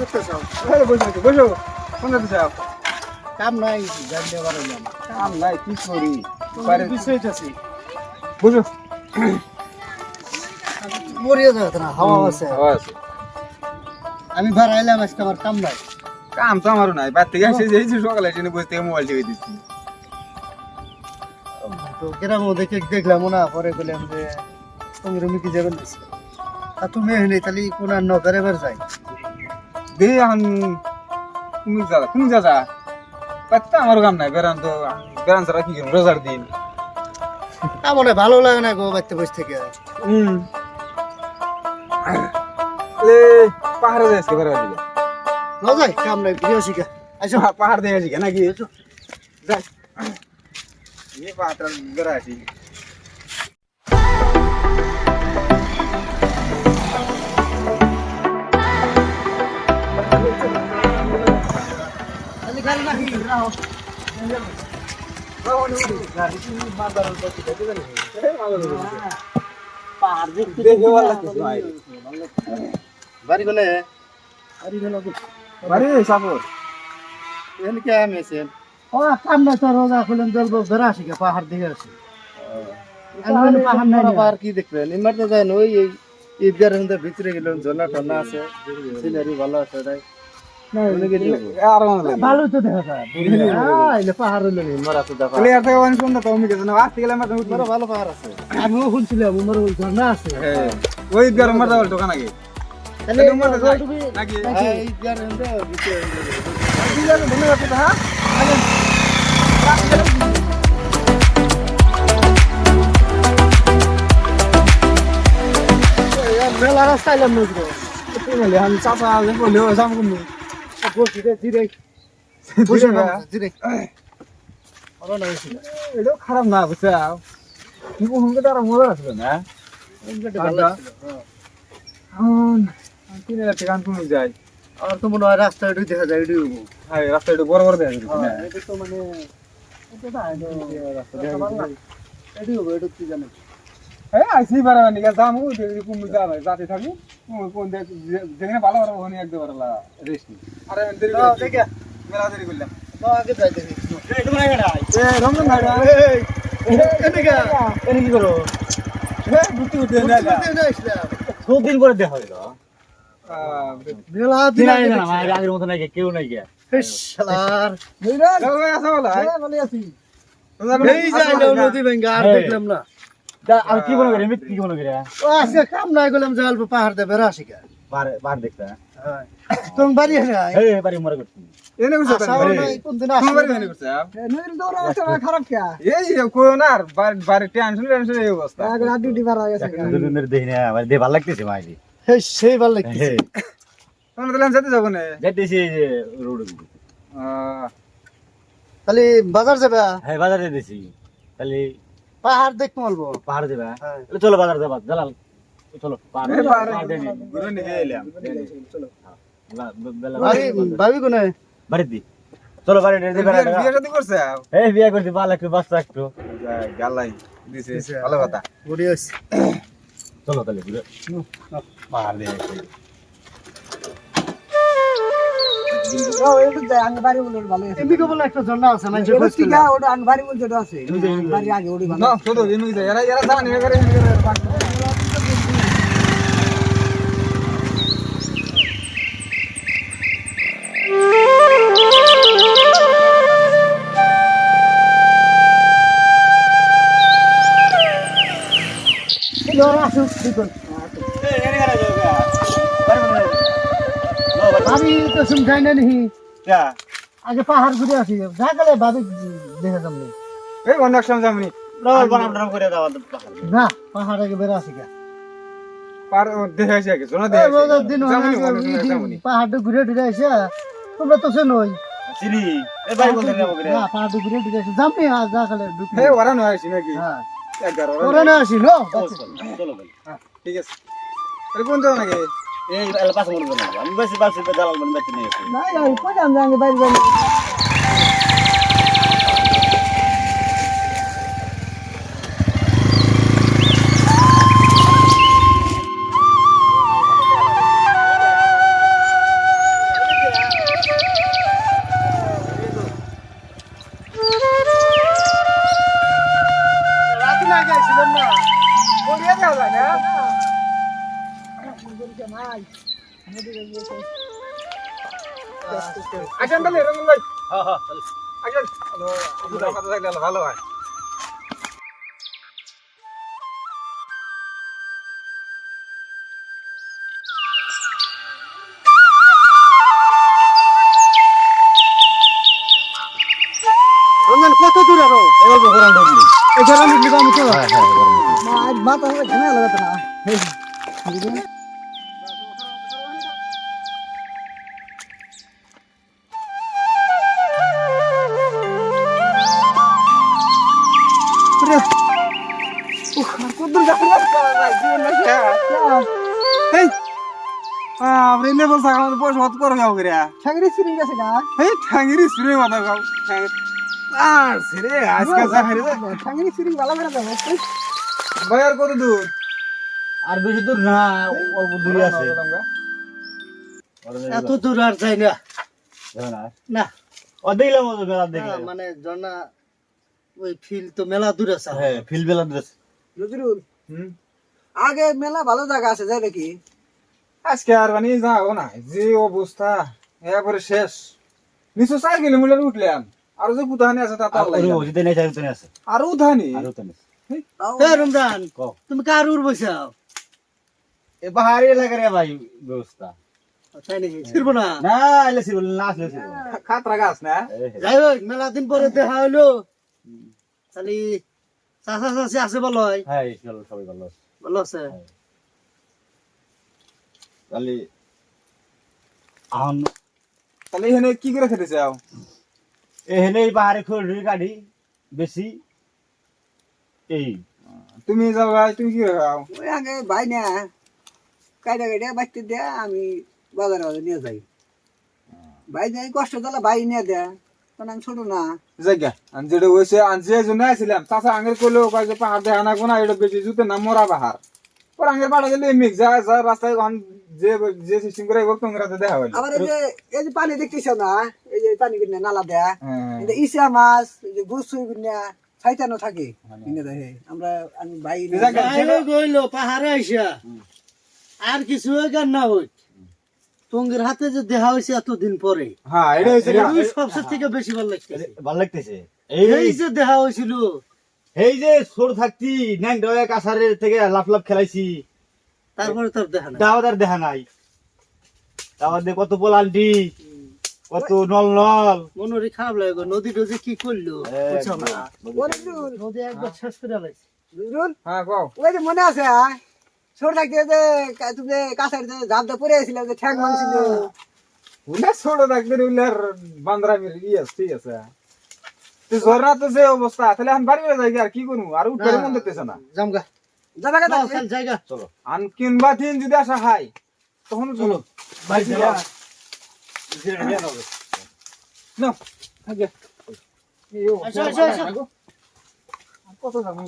করতে চাও? বসো কোন যেতে চাও? কাম নাই, জানতে পারো না। কাম নাই কি করি বিষয়টা আছে। বুঝো মরিয়া যাবে না, হাওয়া আছে। হাওয়া আছে। আমি বাড়াইলাম আজকে, আমার কাম নাই। কাম তো আমারও নাই, বাড়ি থেকে এসে এই যে সকালে এসে বসে থেকে মোবাইল টিপে দিচ্ছি। তো গ্রামও দেখে দেখলাম না, পরে বললাম যে তুমি রুমে কি যাবেন না? আর তুমি এখানে তাহলে কোন আর নগর এবার যাই। দেখি এখন তুমি যা বাচ্চা আমারও কাম নাই, বেড়ান ছাড়া কি করবো রোজার দিন। আমার ভালো লাগে না গো বাড়িতে বসে থেকে। পাহাড়ে যাই আজকে বেড়াবার দিকে। ন যাই, কাম নাই, বিয়ে শিখা। আচ্ছা পাহাড় দিয়ে আসি নাকি যাই এই পাহাড়টা বেড়া আসি। বাড়ি কোনে? বাড়ি সাপুর। এখানে কে আমেছেন? ও কাম নাই তো, রোজা খুলেন জলবো বেড়া শিখা, পাহাড় দেখে আসি। পাহাড় কি দেখবেন? এবার তো জানো ওই ঈদগার ভিতরে গেলাম, ঝর্ণা টর্ণা আছে, সিনারি ভালো আছে। ভালো তো দেখা যায়, পাহাড় হইলো মরা তো দেখা ভালো পাহাড় আছে। আমিও শুনছিলাম উমর ঝর্ণা আছে। ওই ঈদগার মারতে পারতো নাকি? মেলা রাস্তা এলাম নজরো চাচা বললেও যাম কমনি এটাও খারাপ না বুঝছাও, কিন্তু তারা মজা আসবে না। তিন গান কমে যায়। আর তো মনে হয় রাস্তা এটু দেখা যায়, এটু হ্যাঁ রাস্তা একটু বড় বড় দেখা যায়। তো মানে এটু কি জানো? হ্যাঁ আইসি বাড়াবার নিকা যাম কমে যাবে যাতে থাকি কোন যেখানে ভালো ভালো ওখানে একদম রেস্ট নি। আরে দেরি মেলা দেরি করলাম। আগে যাই দেখি রমজান ভাই এনে কি করো? খুব দিন পরে দেখা হইলো। মেলা দিন আগের মতো নাই, কেউ নাই গিয়া। নদী ভেঙ্গা আর দেখলাম না। আর কি মনে করে কি মনে করে আজকে কাম নাই গেলাম, যে অল্প পাহাড় দেবে রাশিকা বার দেখতে তুমি বাড়ি বাড়ি মরে করছি। খারাপ কে এই কই না আর বাড়ি টেনশন টেনশন এই অবস্থা। ডিউটি বার হয়ে গেছে, দেখি না আমার দেহ ভালো লাগতেছে মাইরি। সেই ভালো লাগছে। তোমরা দিলাম যেতে যাবো না যাইতেছি যে রোড তাহলে বাজার যাবে? হ্যাঁ বাজারে দিছি, তাহলে পাহাড় দেখতে বলবো। পাহাড় যাবে, চলো বাজার যাবা জালাল চলো ভাবি কোনে বাড়ি দি চলো বাড়ি বিয়ে শাদী করছে এই বিয়ে করছি ভালো একটু বাচ্চা একটু গালাই দিছে ভালো কথা। বুড়ি হইছে, চলো তাহলে পাহাড় দিয়ে এমনি কেবল একটা ঝর্ণা আছে না, যে না ছোট এমনি যায় এরা এরা জানে এরা আমি তো শুনছাই না নি। আগে পাহাড় ঘুরে আসি, যা গেলে ভাবি দেখে যাম এই অনেক সময় যামনি করে দাও না, পাহাড় আগে বেড়ে আসি পার দেখে আসে আগে শোনা দেখে পাহাড়টা ঘুরে ঘুরে আসে। তোমরা তো শোনোই চিনি এই বাড়ি বলতে যাবো করে পাহাড়টা ঘুরে ঘুরে আসে, যাবনি আর যা গেলে হে ওরা নয় আসি নাকি? হ্যাঁ 11 ওরা না আসি নো। চলো ঠিক আছে আরে কোন যাও নাকি? এই এলা পাঁচ মনে করব আমি বেশি বাসে দালাল বন বেঁচে নিয়ে আসি না না কই যাম যাঙ্গে বাইরে যাই। দেওয়া যায় না আসেন তাহলে রঙিন ভাই হ্যাঁ হ্যাঁ চল। আসেন আপনার কথা থাকলে ভালো হয় রমজান কত দূর আরো এবার ঘোরান ঢুকলি। এই ঘরে আমি দিলাম তো হ্যাঁ হ্যাঁ ঘোরান ঢুকলি। মাথা ঝামেলা লাগাতে না কদ্দুর যাবেন এই আপনি লেবল থাকা আমাদের পয়সা হাত করে গাও করে ঠাঙ্গি সিরিং গেছে গা এই ঠাঙ্গিরি সুরে মাথা গাও আর সেরে আজকে যা হেরে ঠাঙ্গি সিরিং ভালো করে দেবো ভাই আর কত দূর আর বেশি দূর না, অল্প দূরে আছে। এত দূর আর যাই না যাবে না? না ও দেখলাম, ও মেলা দেখলাম। মানে ঝর্ণা ওই ফিল তো মেলা দূর আছে হ্যাঁ, ফিল বেলা ড্রেস। নজরুল হুম আগে মেলা ভালো জায়গা আছে যাই নাকি আজকে আর মানে যাও না, যে অবস্থা এবারে শেষ নিচু 4 কিলোমিটার উঠলাম আর যে কুতাহানি আছে তা আর তার ওই যেতে নেই, চাইতে নেই আছে। আর উঠানি আর ওতে নেই। তাও এ রমজান কও। তুমি কার উড় বসাও এ পাহাড়ি এলাকার এ ভাই ব্যবস্থা। তাই নাকি ছিড়বো না না, এলে ছিল না, আসলে ছিল না। খাতরা গাছ না যাই হোক মেলা দিন পরে দেখা হইলো খালি চাচা চাচি আছে বলো হ্যাঁ, চলো, সবাই ভালো আছে। ভালো আছে তাহলে আহন তাহলে এখানে কি করে খেতে চাও এখানে এই পাহাড়ে খড়ি কাটি বেশি এই তুমি যাও ভাই, তুমি কি করে খাও ওই আগে ভাই না কাইটা কাইটা বাঁচতে দেয়া আমি বাজারে বাজারে নিয়ে যাই ভাই যাই কষ্ট তাহলে ভাই নিয়ে দেয়া কারণ আমি ছোট না জায়গা আমি যেটা হয়েছে আমি যে জন্য আসছিলাম চাষা আঙ্গের করলেও কয় যে পাহাড় দেখা না কোনা এটা বেশি জুতে না মরা পাহাড় পর আঙ্গের পাড়া গেলে মিক্স যায় যায় রাস্তায় যে যে সিস্টেম করে এবার তোমরা দেখা হইলো আবার এই যে পানি দেখতেছ না এই যে পানি কিনে নালা দেয়া হ্যাঁ এই যে ইসা মাছ এই যে গুসু কিনে ছাইতানো থাকে কিনে দেখে আমি ভাই নিয়ে জায়গা- যাই। যাই হোক হইলো পাহাড়ে আইসা আর কিছু গান না হই টঙ্গের হাতে যে দেখা হয়েছে এতদিন পরে হ্যাঁ এটা হয়েছে ওই সবচেয়ে থেকে বেশি ভালো লাগছে ভালো লাগতেছে। এই এই যে দেখা হয়েছিল এই যে ছোট থাকতি ন্যাংটা কাছারের থেকে লাফ লাফ খেলাইছি, তারপরে তার দেখা না দাওয়াদার দেখা নাই। দাওয়াতে কত পোলান্টি, কত নল নল। মনে খারাপ লাগে গো, নদী টদি কি করলো বুঝছো না ওরে নজরুল, নদী একবার শেষ করে লাইছে নজরুল, হ্যাঁ কও ওই যে মনে আছে ছোট থাকতে যে তুমি যে কাছের যে ঝাপটা পরে আসছিল যে ঠ্যাং ভাঙছিল উল্লা ছোট থাকতে উল্লার বান্দরা ইয়েস ঠিক আছে তো ঝরনা তো যে অবস্থা তাহলে আমি বাড়ি যাই আর কি করবো আর উঠে মন দেখতেছে না জামগা যাবে না কথা চল জায়গা চলো আন কিনবা দিন যদি আসা হাই তখন চলো ভাই না থাকে আসো, আসো, আসো। কত যাবো